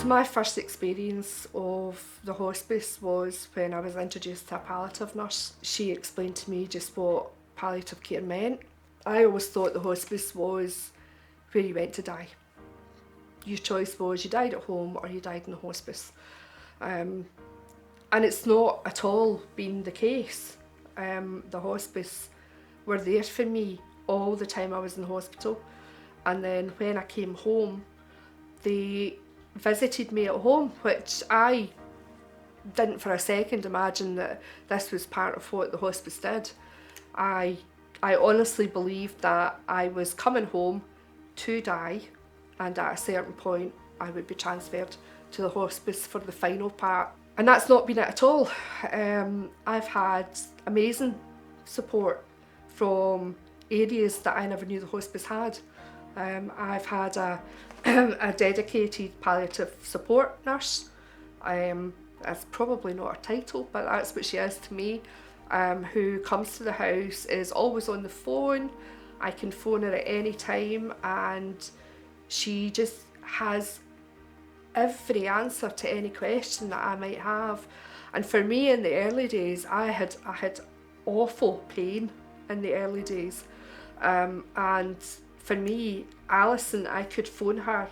My first experience of the hospice was when I was introduced to a palliative nurse. She explained to me just what palliative care meant. I always thought the hospice was where you went to die. Your choice was you died at home or you died in the hospice. And it's not at all been the case. The hospice were there for me all the time I was in the hospital. And then when I came home, they visited me at home, which I didn't for a second imagine that this was part of what the hospice did. I honestly believed that I was coming home to die, and at a certain point I would be transferred to the hospice for the final part. And that's not been it at all. I've had amazing support from areas that I never knew the hospice had. I've had a dedicated palliative support nurse. That's probably not her title, but that's what she is to me, who comes to the house, is always on the phone. I can phone her at any time, and she just has every answer to any question that I might have. And for me in the early days, I had awful pain in the early days. And for me, Alison, I could phone her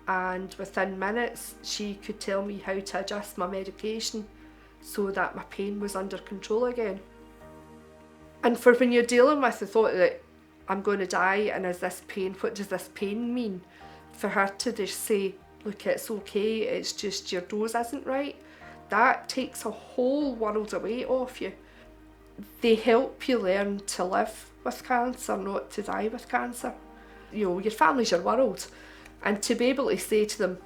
and within minutes she could tell me how to adjust my medication so that my pain was under control again. And for when you're dealing with the thought that I'm going to die and is this pain, what does this pain mean? For her to just say, look, it's okay, it's just your dose isn't right, that takes a whole world of weight off you. They help you learn to live with cancer, not to die with cancer. You know, your family's your world. And to be able to say to them,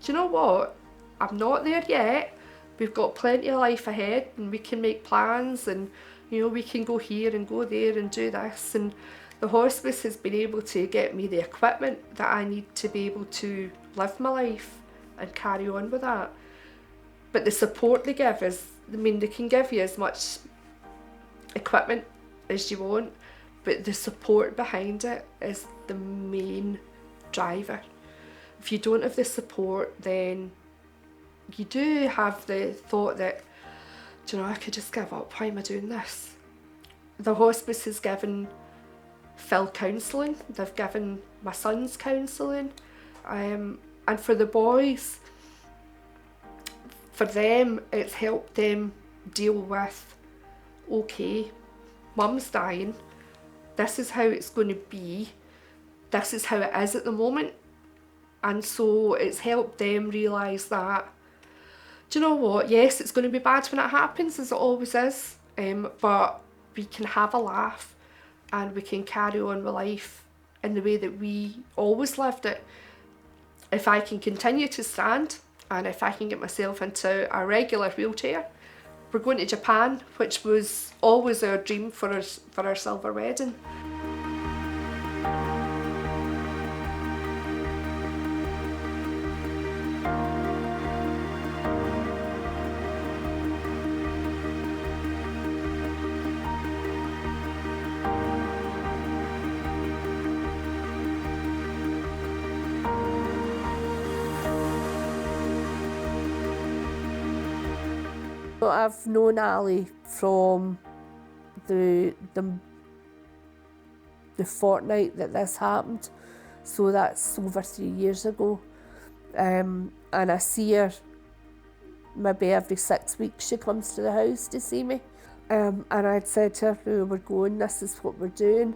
do you know what, I'm not there yet, we've got plenty of life ahead and we can make plans and, you know, we can go here and go there and do this. And the hospice has been able to get me the equipment that I need to be able to live my life and carry on with that. But the support they give is, I mean, they can give you as much equipment as you want, but the support behind it is the main driver. If you don't have the support, then you do have the thought that, do you know, I could just give up, why am I doing this? The hospice has given Phil counselling, they've given my sons counselling, and for the boys, for them it's helped them deal with, okay, mum's dying, this is how it's going to be, this is how it is at the moment. And so it's helped them realise that, do you know what, yes, it's going to be bad when it happens, as it always is, but we can have a laugh and we can carry on with life in the way that we always lived it. If I can continue to stand and if I can get myself into a regular wheelchair, we're going to Japan, which was always our dream for our silver wedding. I've known Ali from the fortnight that this happened, so that's over 3 years ago, and I see her maybe every 6 weeks. She comes to the house to see me, and I'd said to her, we're going, this is what we're doing,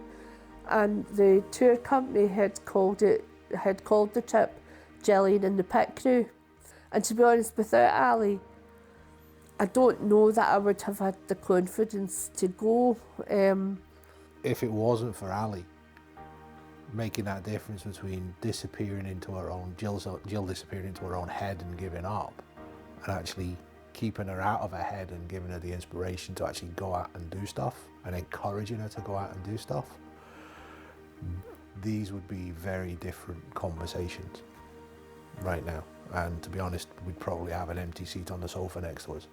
and the tour company had called the trip Gillian and the Pit Crew. And to be honest, without Ali, I don't know that I would have had the confidence to go. If it wasn't for Ali making that difference between disappearing into her own, Jill disappearing into her own head and giving up, and actually keeping her out of her head and giving her the inspiration to actually go out and do stuff and encouraging her to go out and do stuff, these would be very different conversations right now. And to be honest, we'd probably have an empty seat on the sofa next to us.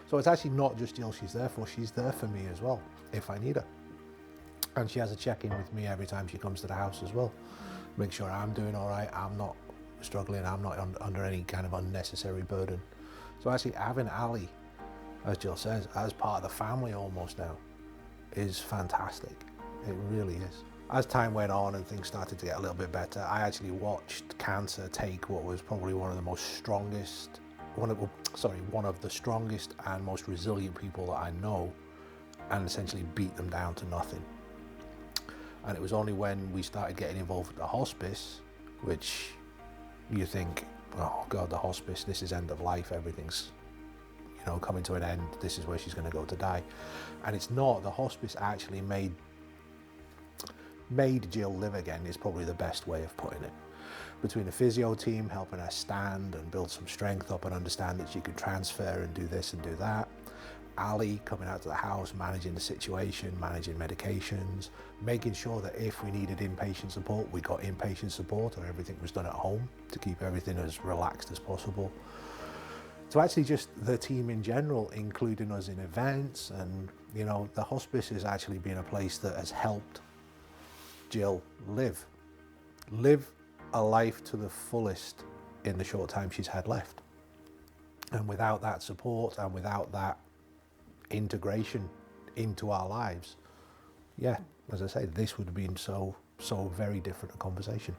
So it's actually not just Jill she's there for me as well, if I need her. And she has a check-in with me every time she comes to the house as well. Make sure I'm doing all right, I'm not struggling. I'm not under any kind of unnecessary burden. So actually having Ali, as Jill says, as part of the family almost now, is fantastic. It really is. As time went on and things started to get a little bit better, I actually watched cancer take what was probably one of the strongest and most resilient people that I know, and essentially beat them down to nothing. And it was only when we started getting involved with the hospice, which you think, oh God, the hospice, this is end of life, everything's, coming to an end, this is where she's going to go to die. And it's not. The hospice actually made Jill live again, is probably the best way of putting it. Between the physio team helping her stand and build some strength up and understand that she could transfer and do this and do that, Ali coming out to the house, managing the situation, managing medications, making sure that if we needed inpatient support, we got inpatient support, or everything was done at home to keep everything as relaxed as possible. So actually just the team in general, including us in events, and the hospice has actually been a place that has helped Jill live a life to the fullest in the short time she's had left. And without that support and without that integration into our lives, as I say, this would have been so very different a conversation.